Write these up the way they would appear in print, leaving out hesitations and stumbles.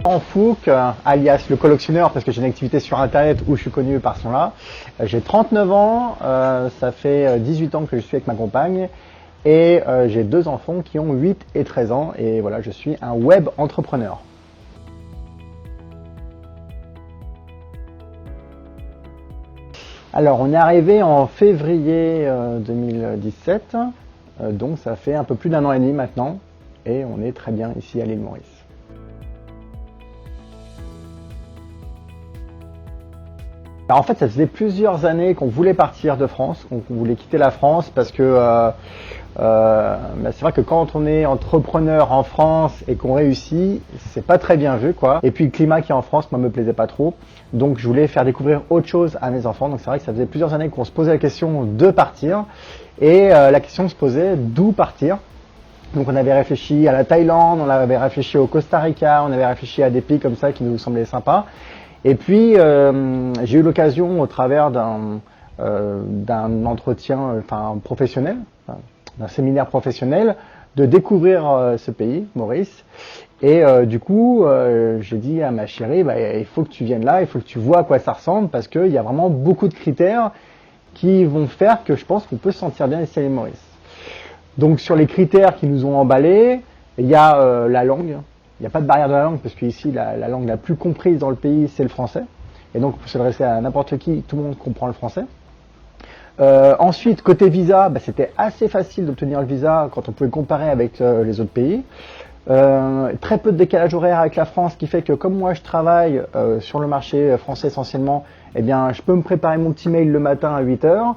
Fouque, alias le collectionneur, parce que j'ai une activité sur internet où je suis connu par ce nom-là. J'ai 39 ans, ça fait 18 ans que je suis avec ma compagne et j'ai 2 enfants qui ont 8 et 13 ans et voilà, je suis un web entrepreneur. Alors on est arrivé en février 2017, donc ça fait un peu plus d'1 an et demi maintenant et on est très bien ici à l'île Maurice. Alors en fait, ça faisait plusieurs années qu'on voulait partir de France, qu'on voulait quitter la France parce que c'est vrai que quand on est entrepreneur en France et qu'on réussit, c'est pas très bien vu quoi. Et puis le climat qui est en France, moi, me plaisait pas trop. Donc je voulais faire découvrir autre chose à mes enfants. Donc c'est vrai que ça faisait plusieurs années qu'on se posait la question de partir et la question se posait d'où partir. Donc on avait réfléchi à la Thaïlande, on avait réfléchi au Costa Rica, on avait réfléchi à des pays comme ça qui nous semblaient sympas. Et puis j'ai eu l'occasion au travers d'un entretien professionnel, d'un séminaire professionnel, de découvrir ce pays, Maurice. Et du coup, j'ai dit à ma chérie, il faut que tu viennes là, il faut que tu vois à quoi ça ressemble, parce qu'il y a vraiment beaucoup de critères qui vont faire que je pense qu'on peut se sentir bien ici à l'île Maurice. Donc sur les critères qui nous ont emballés, il y a la langue. Il n'y a pas de barrière de la langue parce qu'ici, la langue la plus comprise dans le pays, c'est le français. Et donc, pour s'adresser à n'importe qui, tout le monde comprend le français. Ensuite, côté visa, c'était assez facile d'obtenir le visa quand on pouvait comparer avec les autres pays. Très peu de décalage horaire avec la France, qui fait que comme moi je travaille sur le marché français essentiellement, eh bien je peux me préparer mon petit mail le matin à 8h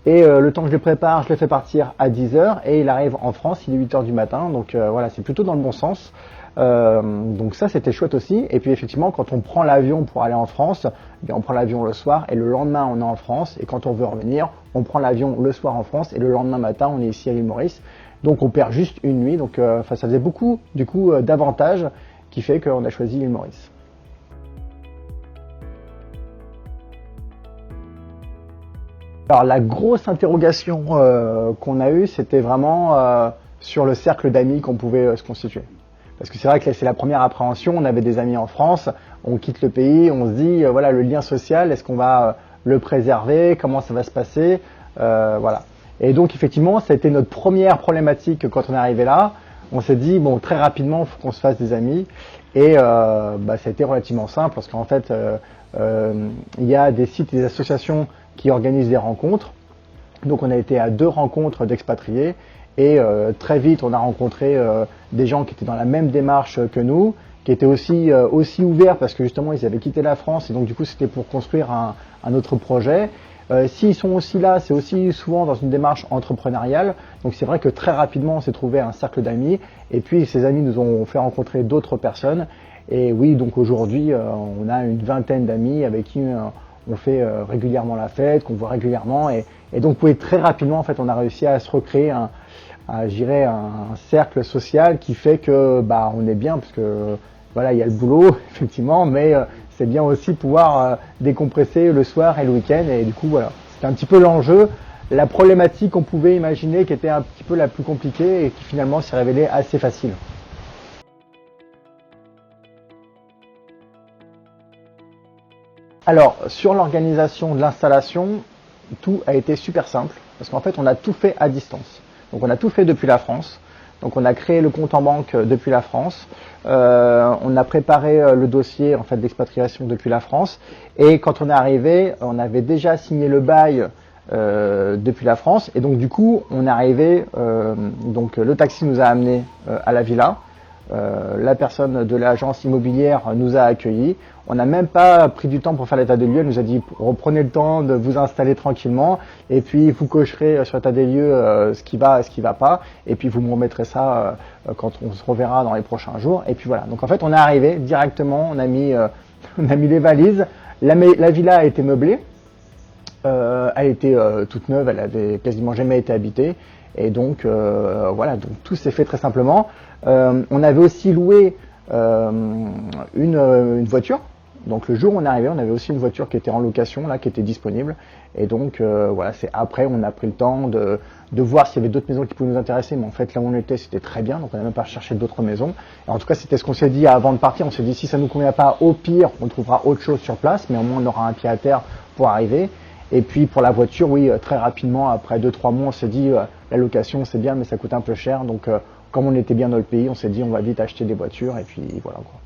et le temps que je le prépare, je le fais partir à 10h et il arrive en France, il est 8h du matin, donc voilà, c'est plutôt dans le bon sens. Donc ça c'était chouette aussi. Et puis effectivement quand on prend l'avion pour aller en France, eh bien, on prend l'avion le soir et le lendemain on est en France, et quand on veut revenir on prend l'avion le soir en France et le lendemain matin on est ici à l'île Maurice. Donc on perd juste une nuit, donc ça faisait beaucoup du coup d'avantages qui fait qu'on a choisi l'île Maurice. Alors la grosse interrogation qu'on a eue, c'était vraiment sur le cercle d'amis qu'on pouvait se constituer. Parce que c'est vrai que c'est la première appréhension, on avait des amis en France, on quitte le pays, on se dit voilà, le lien social, est-ce qu'on va le préserver, comment ça va se passer, voilà. Et donc effectivement, ça a été notre première problématique quand on est arrivé là. On s'est dit bon, très rapidement, il faut qu'on se fasse des amis. Et ça a été relativement simple parce qu'en fait, il y a des sites et des associations qui organisent des rencontres. Donc on a été à 2 rencontres d'expatriés et très vite on a rencontré des gens qui étaient dans la même démarche que nous, qui étaient aussi ouverts parce que justement ils avaient quitté la France et donc du coup c'était pour construire un autre projet. S'ils sont aussi là, c'est aussi souvent dans une démarche entrepreneuriale. Donc c'est vrai que très rapidement on s'est trouvé un cercle d'amis et puis ces amis nous ont fait rencontrer d'autres personnes. Et oui, donc aujourd'hui on a une vingtaine d'amis avec qui on fait régulièrement la fête, qu'on voit régulièrement et donc oui, très rapidement en fait on a réussi à se recréer un cercle social qui fait que on est bien parce que voilà, il y a le boulot effectivement, mais c'est bien aussi pouvoir décompresser le soir et le week-end et du coup voilà, c'était un petit peu l'enjeu, la problématique qu'on pouvait imaginer qui était un petit peu la plus compliquée et qui finalement s'est révélée assez facile. Alors sur l'organisation de l'installation, tout a été super simple parce qu'en fait on a tout fait à distance. Donc on a tout fait depuis la France. Donc on a créé le compte en banque depuis la France. On a préparé le dossier en fait d'expatriation depuis la France. Et quand on est arrivé, on avait déjà signé le bail depuis la France. Et donc du coup, on est arrivé. Donc le taxi nous a amenés à la villa. La personne de l'agence immobilière nous a accueillis. On n'a même pas pris du temps pour faire l'état des lieux. Elle nous a dit reprenez le temps de vous installer tranquillement et puis vous cocherez sur l'état des lieux ce qui va et ce qui va pas et puis vous me remettrez ça quand on se reverra dans les prochains jours. Et puis voilà. Donc en fait on est arrivé directement, on a mis les valises. La villa a été meublée. Elle était toute neuve, elle avait quasiment jamais été habitée. Et donc voilà, donc tout s'est fait très simplement. On avait aussi loué une voiture Donc le jour où on est arrivé, on avait aussi une voiture qui était en location, là, qui était disponible. Et donc voilà, c'est après on a pris le temps de voir s'il y avait d'autres maisons qui pouvaient nous intéresser. Mais en fait, là où on était, c'était très bien. Donc on n'a même pas cherché d'autres maisons. Et en tout cas, c'était ce qu'on s'est dit avant de partir. On s'est dit si ça nous convient pas, au pire, on trouvera autre chose sur place. Mais au moins, on aura un pied à terre pour arriver. Et puis pour la voiture, oui, très rapidement, après 2-3 mois, on s'est dit la location c'est bien, mais ça coûte un peu cher. Donc comme on était bien dans le pays, on s'est dit on va vite acheter des voitures et puis voilà quoi.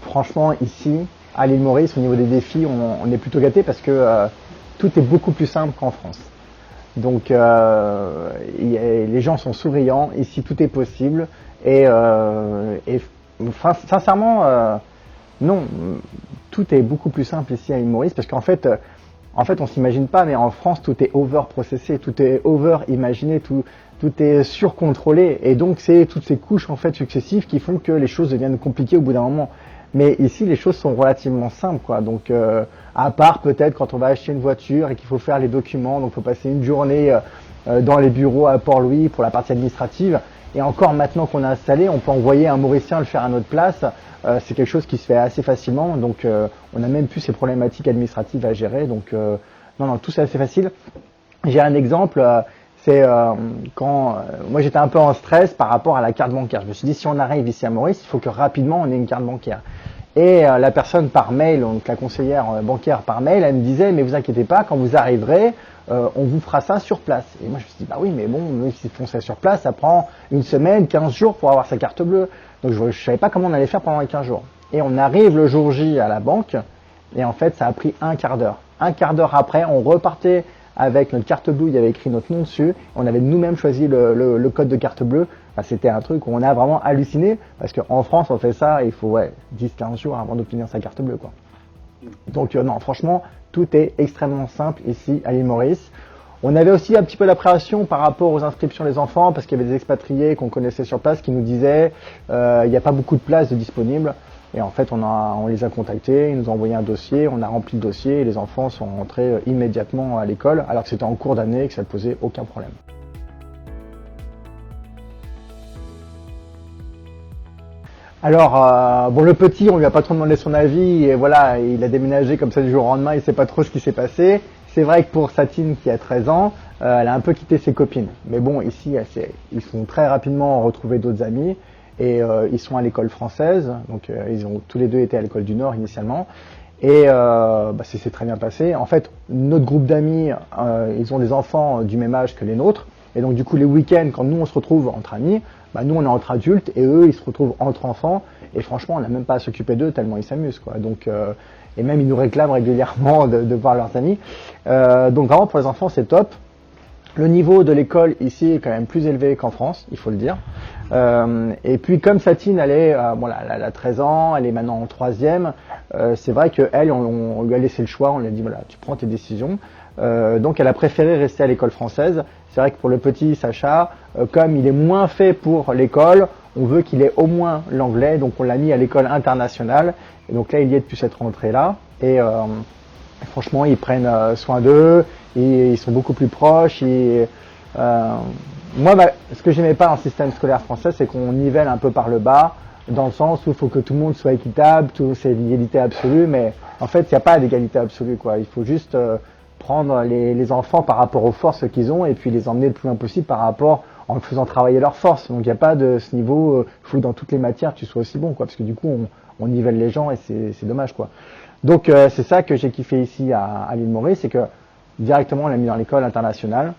Franchement, ici, à l'île Maurice, au niveau des défis, on est plutôt gâté parce que tout est beaucoup plus simple qu'en France. Donc, les gens sont souriants. Ici, tout est possible. Enfin, sincèrement, non, tout est beaucoup plus simple ici à l'île Maurice parce qu'en fait, on s'imagine pas, mais en France, tout est over-processé, tout est over-imaginé, tout est surcontrôlé. Et donc, c'est toutes ces couches en fait successives qui font que les choses deviennent compliquées au bout d'un moment. Mais ici, les choses sont relativement simples, quoi. Donc, à part peut-être quand on va acheter une voiture et qu'il faut faire les documents, donc il faut passer une journée dans les bureaux à Port-Louis pour la partie administrative. Et encore maintenant qu'on a installé, on peut envoyer un Mauricien le faire à notre place. C'est quelque chose qui se fait assez facilement. Donc, on n'a même plus ces problématiques administratives à gérer. Donc, non, tout c'est assez facile. J'ai un exemple. C'est quand moi j'étais un peu en stress par rapport à la carte bancaire. Je me suis dit si on arrive ici à Maurice, il faut que rapidement on ait une carte bancaire. Et la personne par mail, donc la conseillère bancaire par mail, elle me disait mais vous inquiétez pas, quand vous arriverez, on vous fera ça sur place. Et moi je me suis dit bah oui mais bon, même s'ils font ça sur place, ça prend une semaine, 15 jours pour avoir sa carte bleue. Donc je savais pas comment on allait faire pendant les 15 jours. Et on arrive le jour J à la banque et en fait ça a pris un quart d'heure. Un quart d'heure après, on repartait avec notre carte bleue, il y avait écrit notre nom dessus. On avait nous-mêmes choisi le code de carte bleue. Enfin, c'était un truc où on a vraiment halluciné parce qu'en France, on fait ça, il faut 10-15 jours avant d'obtenir sa carte bleue, quoi. Donc non, franchement, tout est extrêmement simple ici à l'île Maurice. On avait aussi un petit peu d'appréhension par rapport aux inscriptions des enfants parce qu'il y avait des expatriés qu'on connaissait sur place qui nous disaient il n'y a pas beaucoup de places de disponibles. Et en fait, on les a contactés, ils nous ont envoyé un dossier, on a rempli le dossier et les enfants sont rentrés immédiatement à l'école alors que c'était en cours d'année et que ça ne posait aucun problème. Alors, bon, le petit, on lui a pas trop demandé son avis et voilà, il a déménagé comme ça du jour au lendemain, il sait pas trop ce qui s'est passé. C'est vrai que pour Satine qui a 13 ans, elle a un peu quitté ses copines. Mais bon, ici, ils sont très rapidement retrouvés d'autres amis. Et ils sont à l'école française, donc ils ont tous les deux été à l'école du Nord initialement, et c'est très bien passé. En fait, notre groupe d'amis, ils ont des enfants du même âge que les nôtres, et donc du coup les week-ends, quand nous on se retrouve entre amis, nous on est entre adultes et eux ils se retrouvent entre enfants, et franchement on n'a même pas à s'occuper d'eux tellement ils s'amusent, quoi. Donc et même ils nous réclament régulièrement de voir leurs amis. Donc vraiment pour les enfants c'est top. Le niveau de l'école ici est quand même plus élevé qu'en France, il faut le dire. Et puis comme Satine, elle a 13 ans, elle est maintenant en 3e, c'est vrai qu'elle, on lui a laissé le choix, on lui a dit voilà, tu prends tes décisions. Donc elle a préféré rester à l'école française. C'est vrai que pour le petit Sacha, comme il est moins fait pour l'école, on veut qu'il ait au moins l'anglais, donc on l'a mis à l'école internationale. Et donc là, il y est depuis cette rentrée-là. Et franchement, ils prennent soin d'eux, ils sont beaucoup plus proches. Moi, ce que j'aimais pas dans le système scolaire français, c'est qu'on nivelle un peu par le bas, dans le sens où il faut que tout le monde soit équitable, c'est l'égalité absolue, mais en fait, il n'y a pas d'égalité absolue, quoi. Il faut juste prendre les enfants par rapport aux forces qu'ils ont et puis les emmener le plus loin possible par rapport en faisant travailler leurs forces. Donc il n'y a pas de ce niveau, il faut que dans toutes les matières tu sois aussi bon, quoi, parce que du coup on nivelle les gens et c'est dommage, quoi. Donc c'est ça que j'ai kiffé ici à l'île Maurice, c'est que directement on l'a mis dans l'école internationale.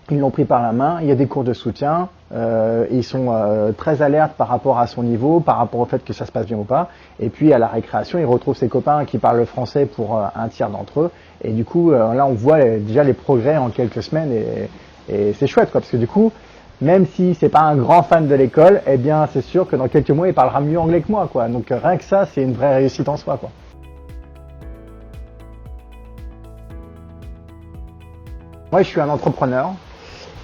Ils l'ont pris par la main, il y a des cours de soutien, ils sont très alertes par rapport à son niveau, par rapport au fait que ça se passe bien ou pas. Et puis à la récréation, il retrouve ses copains qui parlent le français pour un tiers d'entre eux. Et du coup, là on voit déjà les progrès en quelques semaines et c'est chouette, quoi, parce que du coup, même si c'est pas un grand fan de l'école, eh bien c'est sûr que dans quelques mois il parlera mieux anglais que moi, quoi. Donc rien que ça, c'est une vraie réussite en soi, quoi. Moi je suis un entrepreneur.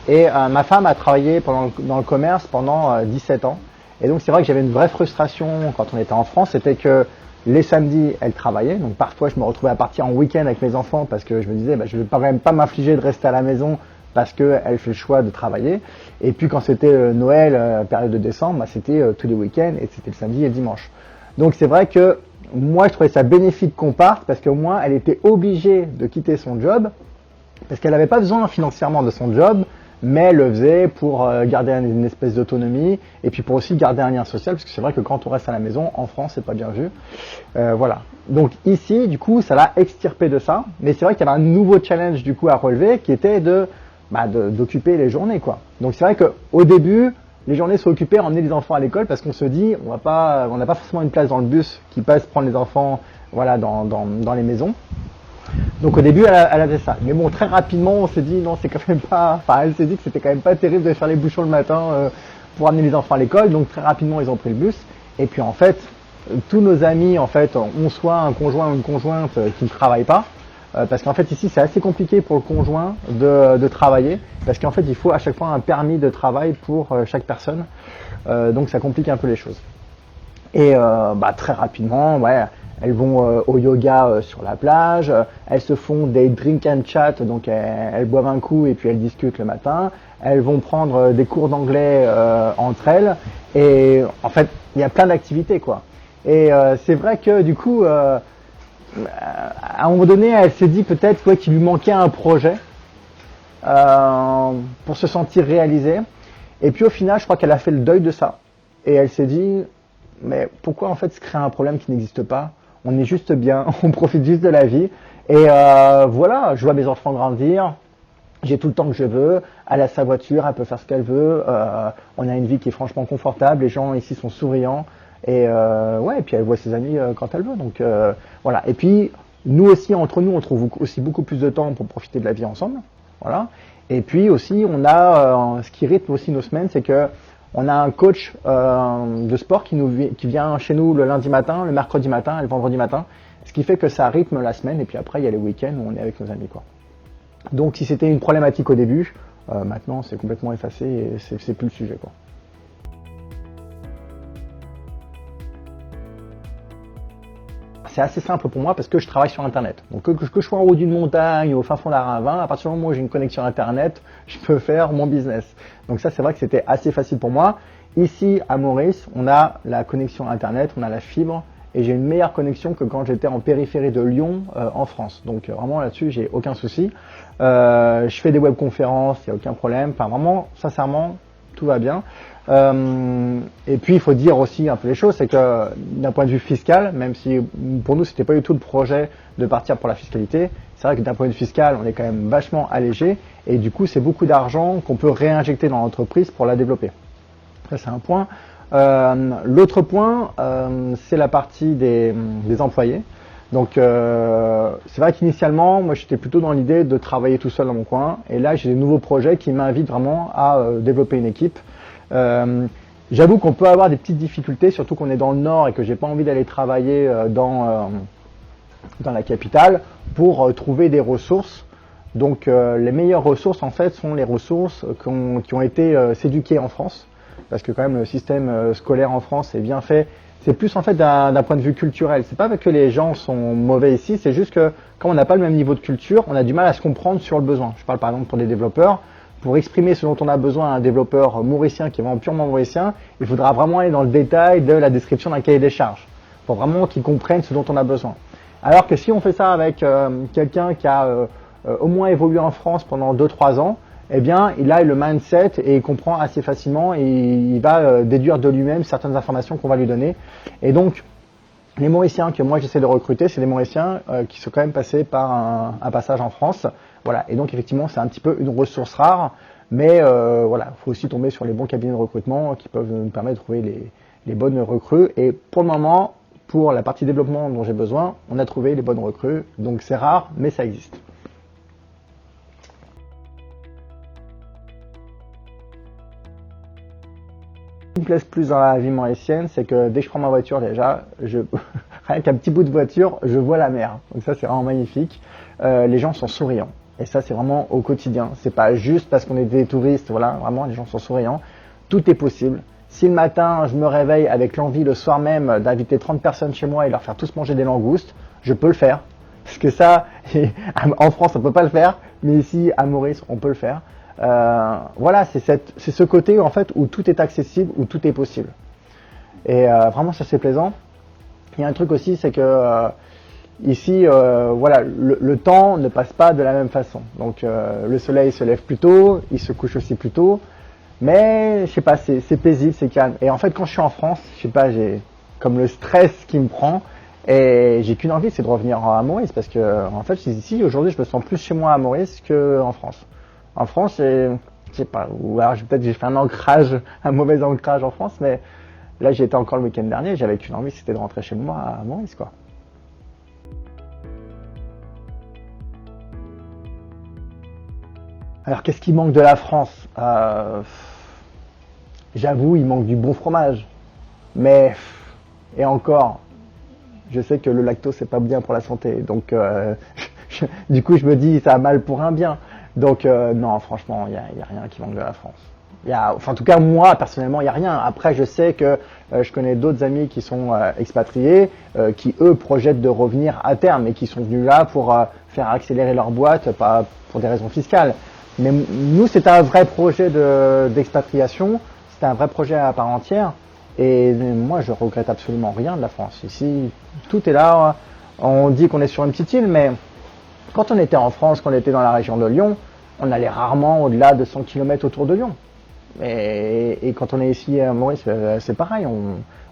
Et ma femme a travaillé dans le commerce pendant 17 ans. Et donc c'est vrai que j'avais une vraie frustration quand on était en France, c'était que les samedis, elle travaillait. Donc parfois je me retrouvais à partir en week-end avec mes enfants parce que je me disais je ne vais quand même pas m'infliger de rester à la maison parce qu'elle fait le choix de travailler. Et puis quand c'était Noël, période de décembre, c'était tous les week-ends et c'était le samedi et le dimanche. Donc c'est vrai que moi je trouvais ça bénéfique qu'on parte parce qu'au moins elle était obligée de quitter son job parce qu'elle n'avait pas besoin financièrement de son job, mais elle le faisait pour garder une espèce d'autonomie et puis pour aussi garder un lien social parce que c'est vrai que quand on reste à la maison, en France, c'est pas bien vu. Voilà. Donc ici, du coup, ça l'a extirpé de ça, mais c'est vrai qu'il y avait un nouveau challenge du coup à relever qui était d'occuper les journées quoi. Donc c'est vrai qu'au début, les journées sont occupées à emmener les enfants à l'école parce qu'on se dit on n'a pas forcément une place dans le bus qui passe prendre les enfants voilà dans les maisons. Donc au début, elle avait ça. Mais bon, très rapidement, on s'est dit non, c'est quand même pas. Enfin, elle s'est dit que c'était quand même pas terrible de faire les bouchons le matin pour amener les enfants à l'école. Donc très rapidement, ils ont pris le bus. Et puis en fait, tous nos amis en fait ont soit un conjoint ou une conjointe qui ne travaille pas. Parce qu'en fait ici c'est assez compliqué pour le conjoint de travailler parce qu'en fait il faut à chaque fois un permis de travail pour chaque personne, donc ça complique un peu les choses. Et très rapidement, elles vont au yoga sur la plage, elles se font des drink and chat, donc elles boivent un coup et puis elles discutent le matin, elles vont prendre des cours d'anglais entre elles et en fait il y a plein d'activités quoi. Et c'est vrai que du coup à un moment donné, elle s'est dit peut-être qu'il lui manquait un projet pour se sentir réalisée. Et puis au final, je crois qu'elle a fait le deuil de ça. Et elle s'est dit, mais pourquoi en fait se créer un problème qui n'existe pas? On est juste bien, on profite juste de la vie. Et voilà, je vois mes enfants grandir. J'ai tout le temps que je veux. Elle a sa voiture, elle peut faire ce qu'elle veut. On a une vie qui est franchement confortable. Les gens ici sont souriants. Et et puis elle voit ses amis quand elle veut. Donc voilà. Et puis nous aussi, entre nous, on trouve aussi beaucoup plus de temps pour profiter de la vie ensemble. Voilà. Et puis aussi, on a ce qui rythme aussi nos semaines, c'est que on a un coach de sport qui vient chez nous le lundi matin, le mercredi matin et le vendredi matin. Ce qui fait que ça rythme la semaine. Et puis après, il y a les week-ends où on est avec nos amis, quoi. Donc si c'était une problématique au début, maintenant c'est complètement effacé et c'est plus le sujet, quoi. C'est assez simple pour moi parce que je travaille sur Internet. Donc que je sois en haut d'une montagne ou au fin fond d'un ravin, à partir du moment où j'ai une connexion Internet, je peux faire mon business. Donc ça, c'est vrai que c'était assez facile pour moi. Ici, à Maurice, on a la connexion Internet, on a la fibre et j'ai une meilleure connexion que quand j'étais en périphérie de Lyon en France. Donc vraiment là-dessus, j'ai aucun souci. Je fais des webconférences, il n'y a aucun problème. Enfin vraiment, sincèrement, tout va bien. Et puis il faut dire aussi un peu les choses, c'est que d'un point de vue fiscal, même si pour nous c'était pas du tout le projet de partir pour la fiscalité, c'est vrai que d'un point de vue fiscal on est quand même vachement allégé et du coup c'est beaucoup d'argent qu'on peut réinjecter dans l'entreprise pour la développer. Ça c'est un point. L'autre point c'est la partie des employés. Donc c'est vrai qu'initialement moi j'étais plutôt dans l'idée de travailler tout seul dans mon coin et là j'ai des nouveaux projets qui m'invitent vraiment à développer une équipe. J'avoue qu'on peut avoir des petites difficultés, surtout qu'on est dans le nord et que j'ai pas envie d'aller travailler dans la capitale pour trouver des ressources. Donc les meilleures ressources en fait sont les ressources qui ont été s'éduquer en France, parce que quand même le système scolaire en France est bien fait. C'est plus en fait d'un point de vue culturel. C'est pas que les gens sont mauvais ici, c'est juste que quand on n'a pas le même niveau de culture, on a du mal à se comprendre sur le besoin. Je parle par exemple pour des développeurs. Pour exprimer ce dont on a besoin à un développeur mauricien qui est vraiment purement mauricien, il faudra vraiment aller dans le détail de la description d'un cahier des charges pour vraiment qu'ils comprennent ce dont on a besoin. Alors que si on fait ça avec quelqu'un qui a au moins évolué en France pendant 2-3 ans, eh bien il a le mindset et il comprend assez facilement et il va déduire de lui-même certaines informations qu'on va lui donner. Et donc les Mauriciens que moi j'essaie de recruter, c'est des Mauriciens qui sont quand même passés par un passage en France. Voilà. Et donc effectivement c'est un petit peu une ressource rare, mais voilà, il faut aussi tomber sur les bons cabinets de recrutement qui peuvent nous permettre de trouver les bonnes recrues. Et pour le moment, pour la partie développement dont j'ai besoin, on a trouvé les bonnes recrues. Donc c'est rare, mais ça existe. Ce qui me plaît plus dans la vie mauricienne, c'est que dès que je prends ma voiture déjà, rien qu'un petit bout de voiture, je vois la mer. Donc ça c'est vraiment magnifique. Les gens sont souriants. Et ça, c'est vraiment au quotidien. C'est pas juste parce qu'on est des touristes, voilà. Vraiment, les gens sont souriants. Tout est possible. Si le matin, je me réveille avec l'envie le soir même d'inviter 30 personnes chez moi et leur faire tous manger des langoustes, je peux le faire. Parce que ça, en France, on peut pas le faire, mais ici, à Maurice, on peut le faire. Voilà, c'est ce côté en fait où tout est accessible, où tout est possible. Et vraiment, ça c'est plaisant. Il y a un truc aussi, c'est que ici, voilà, le temps ne passe pas de la même façon. Donc, le soleil se lève plus tôt, il se couche aussi plus tôt. Mais je sais pas, c'est paisible, c'est calme. Et en fait, quand je suis en France, je sais pas, j'ai comme le stress qui me prend et j'ai qu'une envie, c'est de revenir à Maurice parce que en fait, ici aujourd'hui, je me sens plus chez moi à Maurice qu'en France. En France, je sais pas, ou alors peut-être j'ai fait un mauvais ancrage en France, mais là, j'y étais encore le week-end dernier, j'avais qu'une envie, c'était de rentrer chez moi à Maurice, quoi. Alors, qu'est-ce qui manque de la France? J'avoue, il manque du bon fromage. Mais, et encore, je sais que le lactose, c'est pas bien pour la santé. Donc, du coup, je me dis, ça a mal pour un bien. Donc, non, franchement, y a rien qui manque de la France. Enfin, en tout cas, moi, personnellement, il n'y a rien. Après, je sais que je connais d'autres amis qui sont expatriés, qui, eux, projettent de revenir à terme et qui sont venus là pour faire accélérer leur boîte, pas pour des raisons fiscales. Mais nous, c'était un vrai projet d'expatriation, c'était un vrai projet à part entière. Et moi, je regrette absolument rien de la France. Ici, tout est là. On dit qu'on est sur une petite île, mais quand on était en France, quand on était dans la région de Lyon, on allait rarement au-delà de 100 km autour de Lyon. Et quand on est ici à Maurice, c'est pareil.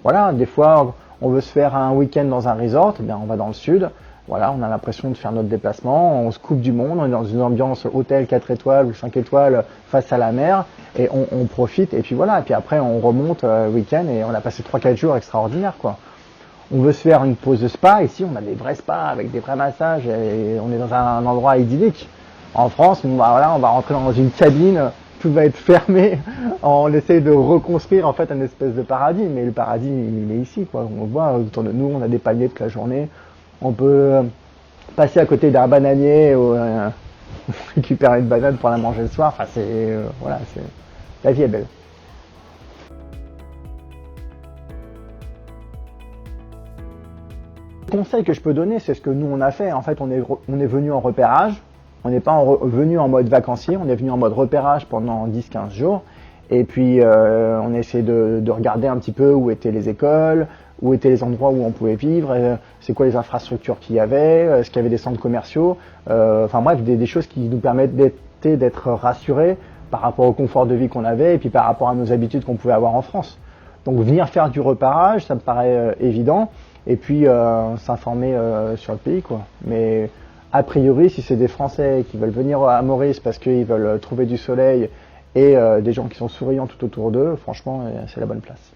Voilà, des fois, on veut se faire un week-end dans un resort, eh bien, on va dans le sud. Voilà, on a l'impression de faire notre déplacement, on se coupe du monde, on est dans une ambiance hôtel 4 étoiles ou 5 étoiles face à la mer, et on profite, et puis voilà, et puis après on remonte week-end, et on a passé 3-4 jours extraordinaires, quoi. On veut se faire une pause de spa, ici on a des vrais spas avec des vrais massages, et on est dans un endroit idyllique. En France, voilà, on va rentrer dans une cabine, tout va être fermé, on essaie de reconstruire en fait un espèce de paradis, mais le paradis il est ici, quoi. On voit autour de nous, on a des palmiers toute la journée. On peut passer à côté d'un bananier ou récupérer une banane pour la manger le soir. Enfin, voilà, la vie est belle. Le conseil que je peux donner, c'est ce que nous on a fait. En fait, on est venu en repérage. On n'est pas venu en mode vacancier. On est venu en mode repérage pendant 10-15 jours. Et puis, on essaie de regarder un petit peu où étaient les écoles, où étaient les endroits où on pouvait vivre, c'est quoi les infrastructures qu'il y avait, est-ce qu'il y avait des centres commerciaux, enfin bref, des choses qui nous permettent d'être rassurés par rapport au confort de vie qu'on avait et puis par rapport à nos habitudes qu'on pouvait avoir en France. Donc venir faire du repérage, ça me paraît évident, et puis s'informer sur le pays, quoi. Mais a priori, si c'est des Français qui veulent venir à Maurice parce qu'ils veulent trouver du soleil et des gens qui sont souriants tout autour d'eux, franchement, c'est la bonne place.